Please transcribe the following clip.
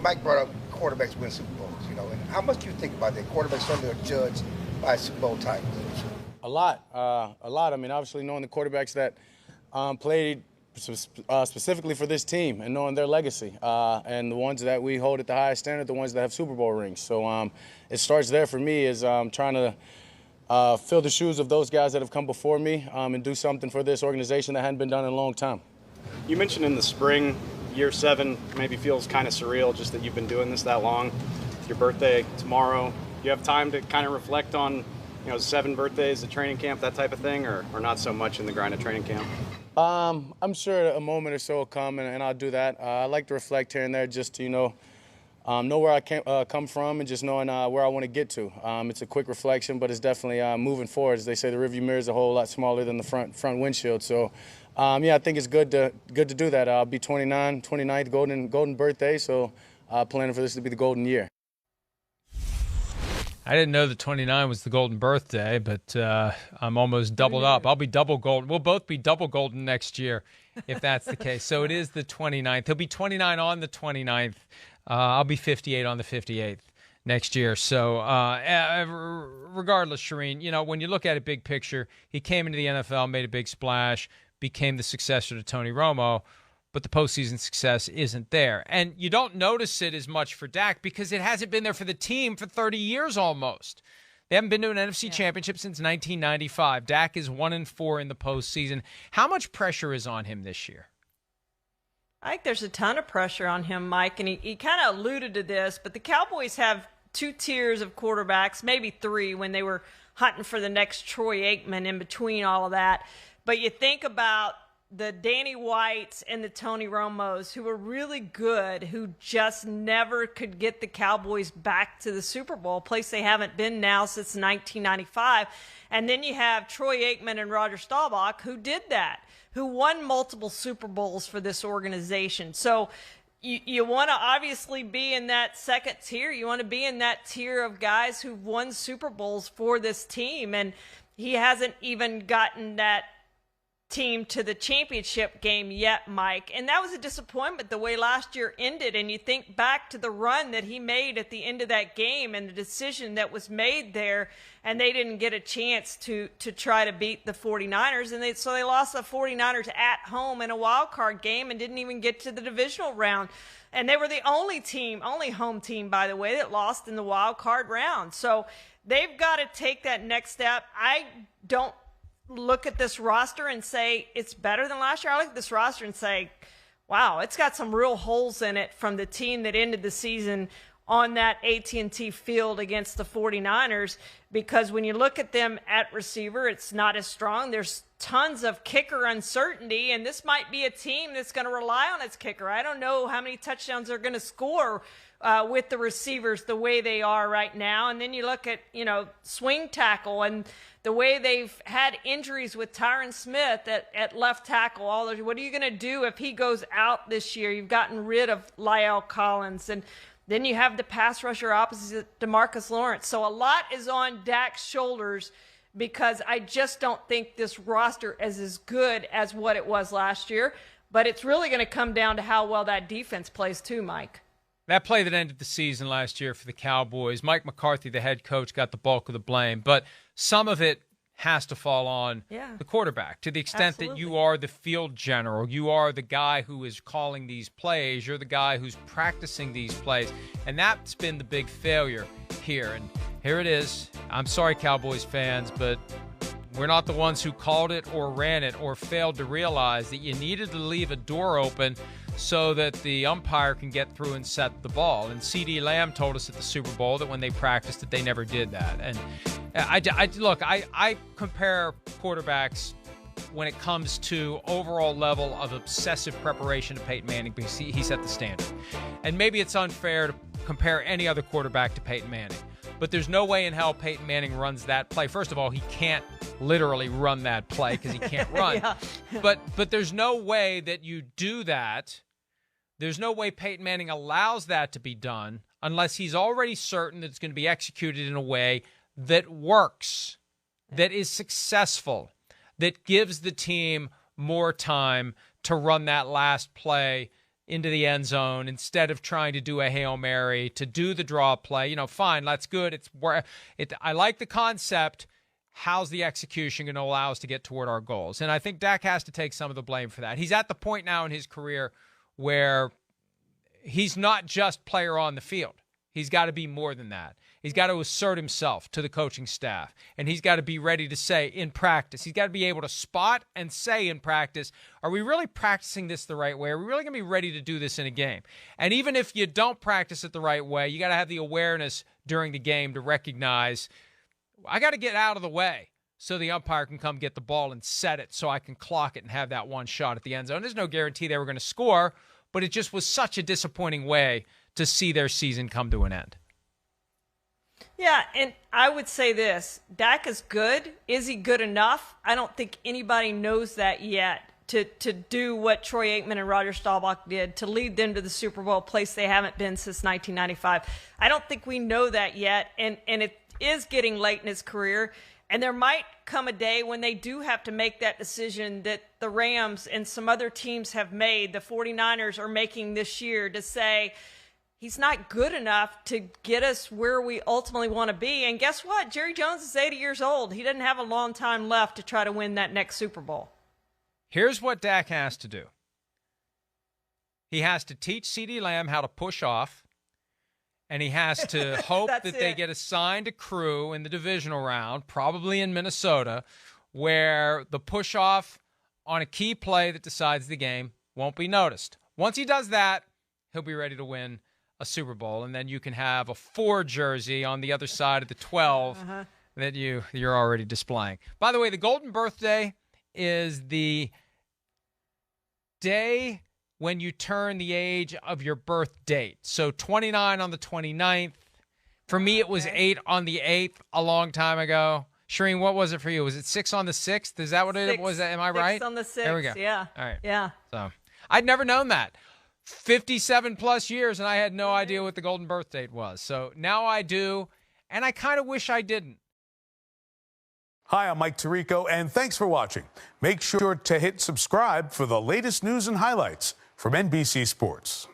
Mike brought up quarterbacks win Super Bowls, and how much do you think about that? Quarterbacks certainly are judged by Super Bowl titles. A lot. I mean, obviously knowing the quarterbacks that played specifically for this team and knowing their legacy and the ones that we hold at the highest standard, the ones that have Super Bowl rings. So it starts there for me is trying to fill the shoes of those guys that have come before me and do something for this organization that hadn't been done in a long time. You mentioned in the spring, year 7 maybe feels kind of surreal just that you've been doing this that long. It's your birthday tomorrow. You have time to kind of reflect on 7 birthdays at training camp, that type of thing, or not so much in the grind of training camp? I'm sure a moment or so will come, and I'll do that. I like to reflect here and there just to, know where I come from and just knowing where I want to get to. It's a quick reflection, but it's definitely moving forward. As they say, the rearview mirror is a whole lot smaller than the front windshield. So, I think it's good to do that. I'll be 29th golden birthday, so planning for this to be the golden year. I didn't know that 29 was the golden birthday, but I'm almost doubled up. I'll be double golden. We'll both be double golden next year if that's the case. So it is the 29th. He'll be 29 on the 29th. I'll be 58 on the 58th next year. So regardless, Charean, when you look at it big picture, he came into the NFL, made a big splash, became the successor to Tony Romo, but the postseason success isn't there. And you don't notice it as much for Dak because it hasn't been there for the team for 30 years almost. They haven't been to an NFC championship since 1995. Dak is 1-4 in the postseason. How much pressure is on him this year? I think there's a ton of pressure on him, Mike, and he kind of alluded to this, but the Cowboys have 2 tiers of quarterbacks, maybe 3 when they were hunting for the next Troy Aikman in between all of that. But you think about the Danny Whites and the Tony Romos, who were really good, who just never could get the Cowboys back to the Super Bowl, a place they haven't been now since 1995. And then you have Troy Aikman and Roger Staubach, who did that, who won multiple Super Bowls for this organization. So you want to obviously be in that second tier. You want to be in that tier of guys who've won Super Bowls for this team. And he hasn't even gotten that team to the championship game yet, Mike. And that was a disappointment the way last year ended. And you think back to the run that he made at the end of that game and the decision that was made there, and they didn't get a chance to try to beat the 49ers. And so they lost the 49ers at home in a wild card game and didn't even get to the divisional round. And they were the only home team, by the way, that lost in the wild card round. So they've got to take that next step. I don't look at this roster and say it's better than last year. I look at this roster and say, wow, it's got some real holes in it from the team that ended the season on that AT&T field against the 49ers, because when you look at them at receiver, it's not as strong. There's tons of kicker uncertainty, and this might be a team that's going to rely on its kicker. I don't know how many touchdowns they're going to score with the receivers the way they are right now. And then you look at, swing tackle and the way they've had injuries with Tyron Smith at left tackle. What are you going to do if he goes out this year? You've gotten rid of Lyle Collins. And then you have the pass rusher opposite DeMarcus Lawrence. So a lot is on Dak's shoulders, because I just don't think this roster is as good as what it was last year. But it's really going to come down to how well that defense plays too, Mike. That play that ended the season last year for the Cowboys, Mike McCarthy, the head coach, got the bulk of the blame. But some of it has to fall on the quarterback, to the extent that you are the field general. You are the guy who is calling these plays. You're the guy who's practicing these plays. And that's been the big failure here. And here it is. I'm sorry, Cowboys fans, but we're not the ones who called it or ran it or failed to realize that you needed to leave a door open so that the umpire can get through and set the ball. And C.D. Lamb told us at the Super Bowl that when they practiced it, they never did that. And I compare quarterbacks when it comes to overall level of obsessive preparation to Peyton Manning, because he set the standard. And maybe it's unfair to compare any other quarterback to Peyton Manning, but there's no way in hell Peyton Manning runs that play. First of all, he can't literally run that play because he can't run. But there's no way that you do that. There's no way Peyton Manning allows that to be done unless he's already certain that it's going to be executed in a way that works, that is successful, that gives the team more time to run that last play into the end zone instead of trying to do a Hail Mary, to do the draw play. You know, fine, that's good. I like the concept. How's the execution going to allow us to get toward our goals? And I think Dak has to take some of the blame for that. He's at the point now in his career where he's not just player on the field. He's got to be more than that. He's got to assert himself to the coaching staff, and he's got to be ready to say in practice. He's got to be able to spot and say in practice, are we really practicing this the right way? Are we really going to be ready to do this in a game? And even if you don't practice it the right way, you got to have the awareness during the game to recognize, I got to get out of the way so the umpire can come get the ball and set it so I can clock it and have that one shot at the end zone. There's no guarantee they were going to score, but it just was such a disappointing way to see their season come to an end. Yeah, and I would say this. Dak is good. Is he good enough? I don't think anybody knows that yet to do what Troy Aikman and Roger Staubach did, to lead them to the Super Bowl, place they haven't been since 1995. I don't think we know that yet, and it is getting late in his career, and there might come a day when they do have to make that decision that the Rams and some other teams have made, the 49ers are making this year, to say, he's not good enough to get us where we ultimately want to be. And guess what? Jerry Jones is 80 years old. He doesn't have a long time left to try to win that next Super Bowl. Here's what Dak has to do. He has to teach CeeDee Lamb how to push off, and he has to hope that they get assigned a crew in the divisional round, probably in Minnesota, where the push-off on a key play that decides the game won't be noticed. Once he does that, he'll be ready to win a Super Bowl, and then you can have a 4 jersey on the other side of the 12 that you're already displaying. By the way, the golden birthday is the day when you turn the age of your birth date. So 29 on the 29th. For me, it was 8 on the 8th a long time ago. Charean, what was it for you? Was it 6 on the 6th? Is that what it was? Am I right? 6 on the 6th, there we go. yeah. All right. Yeah. So I'd never known that. 57 plus years, and I had no idea what the golden birth date was. So now I do, and I kind of wish I didn't. Hi, I'm Mike Tirico, and thanks for watching. Make sure to hit subscribe for the latest news and highlights from NBC Sports.